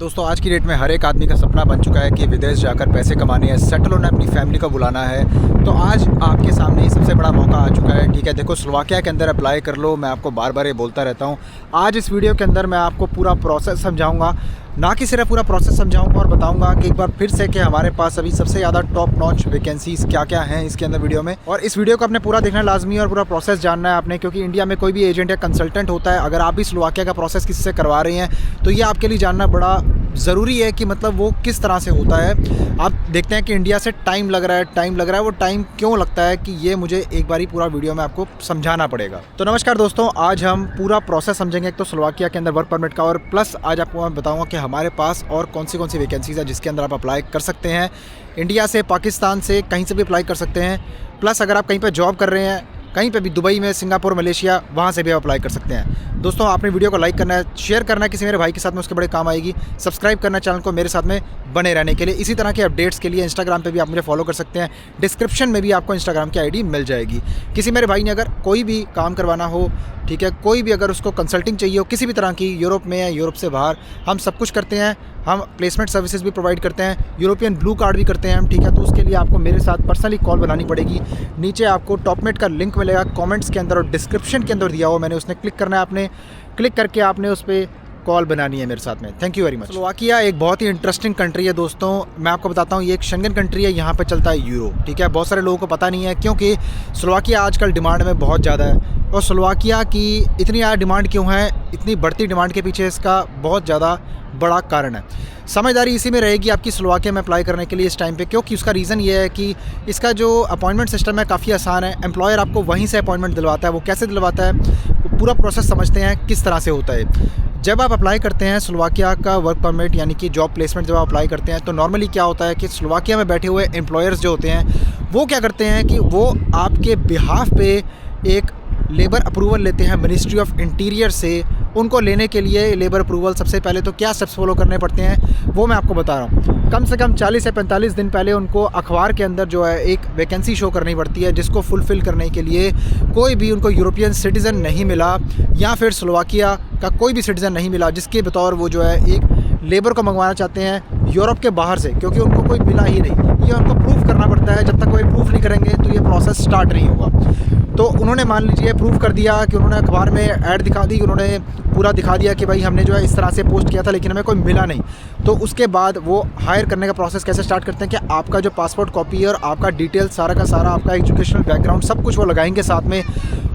दोस्तों आज की डेट में हर एक आदमी का सपना बन चुका है कि विदेश जाकर पैसे कमाने हैं, सेटल होना, अपनी फैमिली को बुलाना है। तो आज आपके सामने ही सबसे बड़ा मौका आ चुका है। ठीक है, देखो स्लोवाकिया के अंदर अप्लाई कर लो। मैं आपको बार बार ये बोलता रहता हूँ। आज इस वीडियो के अंदर मैं आपको पूरा प्रोसेस समझाऊंगा, ना कि सिर्फ पूरा प्रोसेस समझाऊंगा और बताऊंगा कि एक बार फिर से कि हमारे पास अभी सबसे ज़्यादा टॉप नॉच वैकेंसीज क्या क्या हैं इसके अंदर वीडियो में। और इस वीडियो को आपने पूरा देखना लाजमी और पूरा प्रोसेस जानना है आपने, क्योंकि इंडिया में कोई भी एजेंट या कंसल्टेंट होता है, अगर आप भी स्लोवाकिया का प्रोसेस किसी से करवा रहे हैं तो ये आपके लिए जानना बड़ा ज़रूरी है कि मतलब वो किस तरह से होता है। आप देखते हैं कि इंडिया से टाइम लग रहा है, वो टाइम क्यों लगता है कि ये मुझे एक बार ही पूरा वीडियो में आपको समझाना पड़ेगा। तो नमस्कार दोस्तों, आज हम पूरा प्रोसेस समझेंगे एक तो स्लोवाकिया के अंदर वर्क परमिट का, और प्लस आज आपको मैं बताऊंगा कि हमारे पास और कौन सी वैकेंसीज है जिसके अंदर आप अप्लाई कर सकते हैं। इंडिया से, पाकिस्तान से, कहीं से भी अप्लाई कर सकते हैं। प्लस अगर आप कहीं पर जॉब कर रहे हैं, कहीं पे भी, दुबई में, सिंगापुर, मलेशिया, वहाँ से भी अप्लाई कर सकते हैं। दोस्तों आपने वीडियो को लाइक करना है, शेयर करना है किसी मेरे भाई के साथ में, उसके बड़े काम आएगी। सब्सक्राइब करना है चैनल को मेरे साथ में बने रहने के लिए। इसी तरह के अपडेट्स के लिए इंस्टाग्राम पे भी आप मुझे फॉलो कर सकते हैं। डिस्क्रिप्शन में भी आपको इंस्टाग्राम की आईडी मिल जाएगी। किसी मेरे भाई ने अगर कोई भी काम करवाना हो, ठीक है, कोई भी अगर उसको कंसल्टिंग चाहिए हो किसी भी तरह की, यूरोप में या यूरोप से बाहर, हम सब कुछ करते हैं। हम प्लेसमेंट सर्विसेज भी प्रोवाइड करते हैं, यूरोपियन ब्लू कार्ड भी करते हैं हम, ठीक है। तो उसके लिए आपको मेरे साथ पर्सनली कॉल बनानी पड़ेगी। नीचे आपको टॉपमेट का लिंक मिलेगा कमेंट्स के अंदर और डिस्क्रिप्शन के अंदर दिया हुआ, मैंने उसने क्लिक करना है। आपने क्लिक करके आपने उस पर कॉल बनानी है मेरे साथ में। Thank you very much. Slovakia एक बहुत ही इंटरेस्टिंग कंट्री है दोस्तों। मैं आपको बताता हूँ, ये एक शेंगन कंट्री है, यहाँ पे चलता है यूरो, ठीक है। बहुत सारे लोगों को पता नहीं है क्योंकि स्लोवाकिया आजकल डिमांड में बहुत ज़्यादा है। और स्लोवाकिया की इतनी ज़्यादा डिमांड क्यों है, इतनी बढ़ती डिमांड के पीछे इसका बहुत ज़्यादा बड़ा कारण है। समझदारी इसी में रहेगी आपकी स्लोवाकिया में अप्लाई करने के लिए इस टाइम पे, क्योंकि उसका रीज़न ये है कि इसका जो अपॉइंटमेंट सिस्टम है काफ़ी आसान है। एम्प्लॉयर आपको वहीं से अपॉइंटमेंट दिलवाता है। वो कैसे दिलवाता है, वो पूरा प्रोसेस समझते हैं किस तरह से होता है। जब आप अप्लाई करते हैं स्लोवाकिया का वर्क परमिट यानी कि जॉब प्लेसमेंट जब आप अप्लाई करते हैं, तो नॉर्मली क्या होता है कि स्लोवाकिया में बैठे हुए एम्प्लॉयर्स जो होते हैं वो क्या करते हैं कि वो आपके बिहाफ पे एक लेबर अप्रूवल लेते हैं मिनिस्ट्री ऑफ इंटीरियर से। उनको लेने के लिए लेबर अप्रूवल सबसे पहले तो क्या स्टेप्स फॉलो करने पड़ते हैं वो मैं आपको बता रहा हूँ। कम से कम 40 से 45 दिन पहले उनको अखबार के अंदर जो है एक वैकेंसी शो करनी पड़ती है, जिसको फुलफ़िल करने के लिए कोई भी उनको यूरोपियन सिटीज़न नहीं मिला या फिर स्लोवाकिया का कोई भी सिटीज़न नहीं मिला जिसके बतौर वो जो है एक लेबर को मंगवाना चाहते हैं यूरोप के बाहर से, क्योंकि उनको कोई मिला ही नहीं। ये उनको प्रूफ करना पड़ता है। जब तक कोई प्रूफ नहीं करेंगे तो ये प्रोसेस स्टार्ट नहीं होगा। तो उन्होंने मान लीजिए प्रूफ कर दिया कि उन्होंने अखबार में ऐड दिखा दी, उन्होंने पूरा दिखा दिया कि भाई हमने जो है इस तरह से पोस्ट किया था लेकिन हमें कोई मिला नहीं। तो उसके बाद वो हायर करने का प्रोसेस कैसे स्टार्ट करते हैं कि आपका जो पासपोर्ट कॉपी है और आपका डिटेल सारा का सारा, आपका एजुकेशनल बैकग्राउंड सब कुछ वो लगाएंगे साथ में,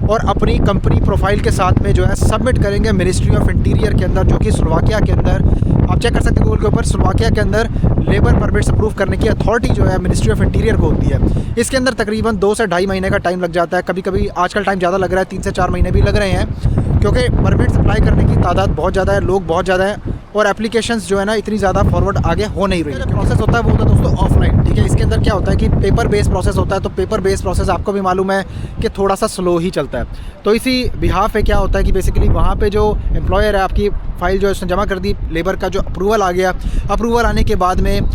और अपनी कंपनी प्रोफाइल के साथ में जो है सबमिट करेंगे मिनिस्ट्री ऑफ इंटीरियर के अंदर, जो कि स्लोवाकिया के अंदर आप चेक कर सकते हैं गूगल के ऊपर। स्लोवाकिया के अंदर लेबर परमिट्स अप्रूव करने की अथॉरिटी जो है मिनिस्ट्री ऑफ इंटीरियर को होती है। इसके अंदर तकरीबन 2 से ढाई महीने का टाइम लग जाता है। कभी कभी आजकल टाइम ज़्यादा लग रहा है, 3 से 4 महीने भी लग रहे हैं, क्योंकि परमिट्स अप्लाई करने की तादाद बहुत ज़्यादा है, लोग बहुत ज़्यादा हैं और एप्लीकेशंस जो है ना इतनी ज़्यादा फॉरवर्ड आगे हो नहीं रही है। प्रोसेस होता है वो होता है दोस्तों ऑफलाइन, ठीक है। इसके अंदर क्या होता है कि पेपर बेस्ड प्रोसेस होता है। तो पेपर बेस्ड प्रोसेस आपको भी मालूम है कि थोड़ा सा स्लो ही चलता है। तो इसी बिहाफ पे क्या होता है कि बेसिकली वहाँ पे जो एम्प्लॉयर है, आपकी फाइल जो है उसने जमा कर दी, लेबर का जो अप्रूवल आ गया, अप्रूवल आने के बाद में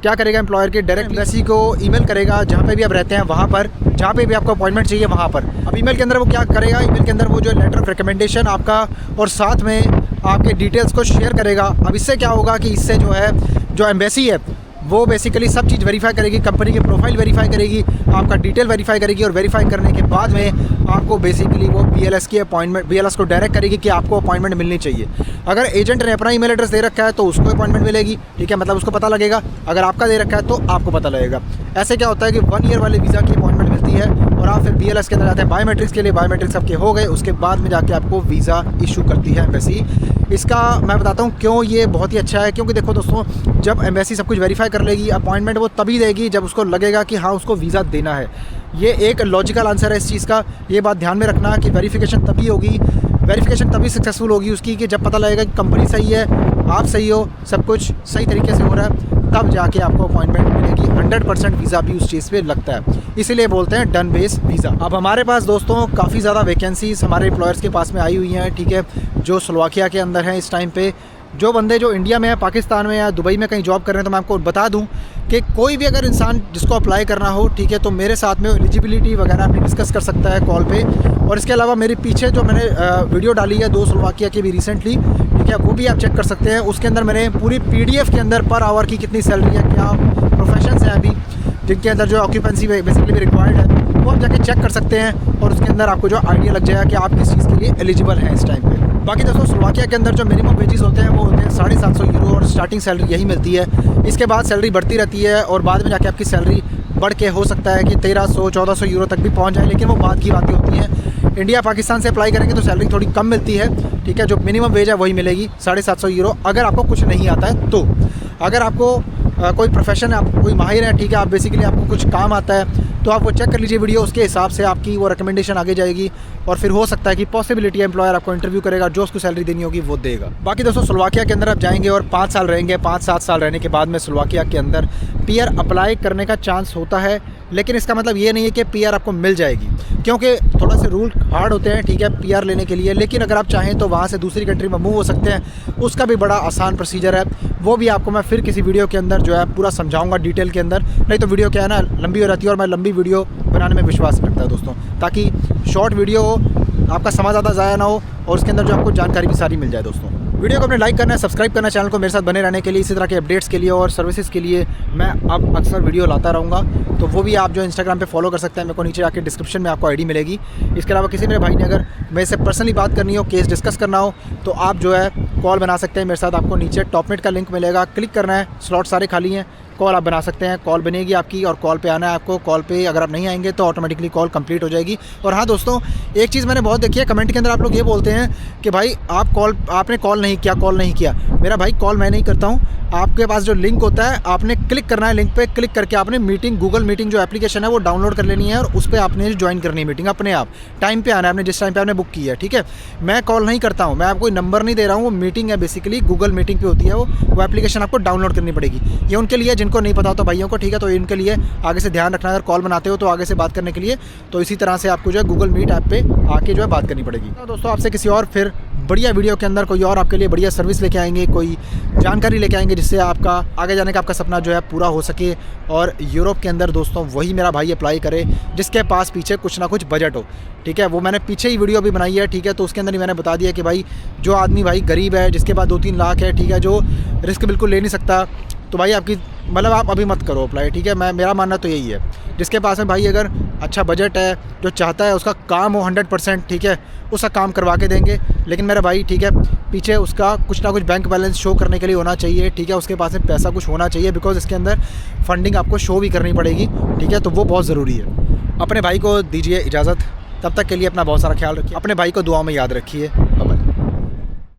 क्या करेगा एम्प्लॉयर के डायरेक्ट एम्बेसी को ईमेल करेगा जहाँ पे भी आप रहते हैं वहाँ पर, जहाँ पे भी आपको अपॉइंटमेंट चाहिए वहाँ पर। अब ईमेल के अंदर वो क्या करेगा, ईमेल के अंदर वो जो लेटर ऑफ रिकमेंडेशन आपका और साथ में आपके डिटेल्स को शेयर करेगा। अब इससे क्या होगा कि इससे जो है जो एम्बेसी है वो बेसिकली सब चीज़ वेरीफाई करेगी, कंपनी की प्रोफाइल वेरीफाई करेगी, आपका डिटेल वेरीफाई करेगी, और वेरीफाई करने के बाद में आपको बेसिकली वो BLS की अपॉइंटमेंट, BLS को डायरेक्ट करेगी कि आपको अपॉइंटमेंट मिलनी चाहिए। अगर एजेंट ने अपना ईमेल एड्रेस दे रखा है तो उसको अपॉइंटमेंट मिलेगी, ठीक है, मतलब उसको पता लगेगा। अगर आपका दे रखा है तो आपको पता लगेगा। ऐसे क्या होता है कि 1 ईयर वाले वीज़ा की अपॉइंटमेंट मिलती है और आप फिर BLS के अंदर जाते हैं बायोमेट्रिक्स के लिए। बायोमेट्रिक्स आपके हो गए, उसके बाद में जाके आपको वीज़ा इशू करती है एम्बेसी। इसका मैं बताता हूँ क्यों ये बहुत ही अच्छा है, क्योंकि देखो दोस्तों, जब एम्बेसी सब कुछ वेरीफाई कर लेगी, अपॉइंटमेंट वो तभी देगी जब उसको लगेगा कि हाँ उसको वीज़ा देना है। ये एक लॉजिकल आंसर है इस चीज़ का। ये बात ध्यान में रखना कि वेरिफिकेशन तभी होगी, वेरिफिकेशन तभी सक्सेसफुल होगी उसकी कि जब पता लगेगा कि कंपनी सही है, आप सही हो, सब कुछ सही तरीके से हो रहा है, तब जाके आपको अपॉइंटमेंट मिलेगी। 100% वीज़ा भी उस चीज़ पे लगता है, इसीलिए बोलते हैं डन बेस वीज़ा। अब हमारे पास दोस्तों काफ़ी ज़्यादा वैकेंसीज़ हमारे एम्प्लॉयर्स के पास में आई हुई हैं, ठीक है, जो स्लोवाकिया के अंदर हैं इस टाइम पे। जो बंदे जो इंडिया में है, पाकिस्तान में या दुबई में कहीं जॉब कर रहे हैं, तो मैं आपको बता दूं कि कोई भी अगर इंसान जिसको अप्लाई करना हो, ठीक है, तो मेरे साथ में एलिजिबिलिटी वगैरह अपनी डिस्कस कर सकता है कॉल पे। और इसके अलावा मेरे पीछे जो मैंने वीडियो डाली है 2 स्लोवाकिया की भी रिसेंटली, ठीक है, वो भी आप चेक कर सकते हैं। उसके अंदर मैंने पूरी PDF के अंदर पर आवर की कितनी सैलरी है, क्या प्रोफेशंस हैं अभी जिनके अंदर जो ऑक्यूपेंसी बेसिकली भी रिक्वायर्ड है, वो आप जाके चेक कर सकते हैं और उसके अंदर आपको जो आइडिया लग जाएगा कि आप किस चीज़ के लिए एलिजिबल हैं इस टाइम पे। बाकी दोस्तों स्लोवाकिया के अंदर जो मिनिमम वेजेस होते हैं वो होते हैं 750 यूरो और स्टार्टिंग सैलरी यही मिलती है। इसके बाद सैलरी बढ़ती रहती है और बाद में जाके आपकी सैलरी बढ़ के हो सकता है कि 1300-1400 यूरो तक भी पहुंच जाए, लेकिन वो बाद की बातें होती हैं। इंडिया पाकिस्तान से अप्लाई करेंगे तो सैलरी थोड़ी कम मिलती है, ठीक है। जो मिनिमम वेज है वही मिलेगी 750 यूरो, अगर आपको कुछ नहीं आता है तो। अगर आपको कोई प्रोफेशन है, आप कोई माहिर है, ठीक है, आप बेसिकली आपको कुछ काम आता है तो आप वो चेक कर लीजिए वीडियो, उसके हिसाब से आपकी वो रिकमेंडेशन आगे जाएगी और फिर हो सकता है कि पॉसिबिलिटी एम्प्लॉयर आपको इंटरव्यू करेगा, जो उसको सैलरी देनी होगी वो देगा। बाकी दोस्तों स्लोवाकिया के अंदर आप जाएंगे और 5 साल रहेंगे, 5-7 साल रहने के बाद में स्लोवाकिया के अंदर PR अप्लाई करने का चांस होता है, लेकिन इसका मतलब ये नहीं है कि PR आपको मिल जाएगी, क्योंकि थोड़ा से रूल हार्ड होते हैं, ठीक है, PR लेने के लिए। लेकिन अगर आप चाहें तो वहाँ से दूसरी कंट्री में मूव हो सकते हैं, उसका भी बड़ा आसान प्रोसीजर है। वो भी आपको मैं फिर किसी वीडियो के अंदर जो है पूरा समझाऊंगा डिटेल के अंदर, नहीं तो वीडियो क्या है ना लंबी हो जाती है और मैं लंबी वीडियो बनाने में विश्वास रखता है दोस्तों, ताकि शॉर्ट वीडियो हो, आपका समय ज़्यादा ज़ाया ना हो और उसके अंदर जो आपको जानकारी भी सारी मिल जाए। दोस्तों वीडियो को अपने लाइक करना है, सब्सक्राइब करना है चैनल को मेरे साथ बने रहने के लिए, इसी तरह के अपडेट्स के लिए और सर्विसेज के लिए मैं अब अक्सर वीडियो लाता रहूँगा। तो वो भी आप जो इंस्टाग्राम पे फॉलो कर सकते हैं, मेरे को नीचे आके डिस्क्रिप्शन में आपको ID मिलेगी। इसके अलावा किसी मेरे भाई ने अगर मेरे से पर्सनली बात करनी हो, केस डिस्कस करना हो, तो आप जो है कॉल बना सकते हैं मेरे साथ। आपको नीचे टॉपमेट का लिंक मिलेगा, क्लिक करना है, स्लॉट सारे खाली हैं, कॉल आप बना सकते हैं। कॉल बनेगी आपकी और कॉल पे आना है आपको। कॉल पे अगर आप नहीं आएंगे तो ऑटोमेटिकली कॉल कंप्लीट हो जाएगी। और हाँ दोस्तों, एक चीज़ मैंने बहुत देखी है, कमेंट के अंदर आप लोग ये बोलते हैं कि भाई आपने कॉल नहीं किया। मेरा भाई कॉल मैं नहीं करता हूँ, आपके पास जो लिंक होता है आपने क्लिक करना है, लिंक पे क्लिक करके आपने मीटिंग, गूगल मीटिंग जो एप्लीकेशन है वो डाउनलोड कर लेनी है और उस पर आपने ज्वाइन करनी है मीटिंग। अपने आप टाइम पे आना है, आपने जिस टाइम पे आपने बुक की है, ठीक है। मैं कॉल नहीं करता हूँ, मैं आपको कोई नंबर नहीं दे रहा हूँ, वो मीटिंग है बेसिकली, गूगल मीटिंग पे होती है वो एप्लीकेशन आपको डाउनलोड करनी पड़ेगी। ये उनके लिए जिनको नहीं पता होता भाइयों को, ठीक है, तो इनके लिए आगे से ध्यान रखना। अगर कॉल बनाते हो तो आगे से बात करने के लिए तो इसी तरह से आपको जो है गूगल मीट ऐप पे आके जो है बात करनी पड़ेगी। तो दोस्तों आपसे किसी और फिर बढ़िया वीडियो के अंदर कोई और आपके लिए बढ़िया सर्विस लेके आएंगे, कोई जानकारी लेके आएंगे जिससे आपका आगे जाने का आपका सपना जो है पूरा हो सके। और यूरोप के अंदर दोस्तों वही मेरा भाई अप्लाई करे जिसके पास पीछे कुछ ना कुछ बजट हो, ठीक है। वो मैंने पीछे ही वीडियो भी बनाई है, ठीक है, तो उसके अंदर ही मैंने बता दिया कि भाई जो आदमी भाई गरीब है, जिसके पास 2-3 लाख है, ठीक है, जो रिस्क बिल्कुल ले नहीं सकता, तो भाई आपकी मतलब आप अभी मत करो अप्लाई, ठीक है। मेरा मानना तो यही है, जिसके पास में भाई अगर अच्छा बजट है, जो चाहता है उसका काम हो 100%, ठीक है, उसका काम करवा के देंगे। लेकिन मेरा भाई, ठीक है, पीछे उसका कुछ ना कुछ बैंक बैलेंस शो करने के लिए होना चाहिए, ठीक है, उसके पास में पैसा कुछ होना चाहिए, बिकॉज इसके अंदर फंडिंग आपको शो भी करनी पड़ेगी, ठीक है, तो वो बहुत ज़रूरी है। अपने भाई को दीजिए इजाज़त, तब तक के लिए अपना बहुत सारा ख्याल रखिए, अपने भाई को दुआओं में याद रखिए।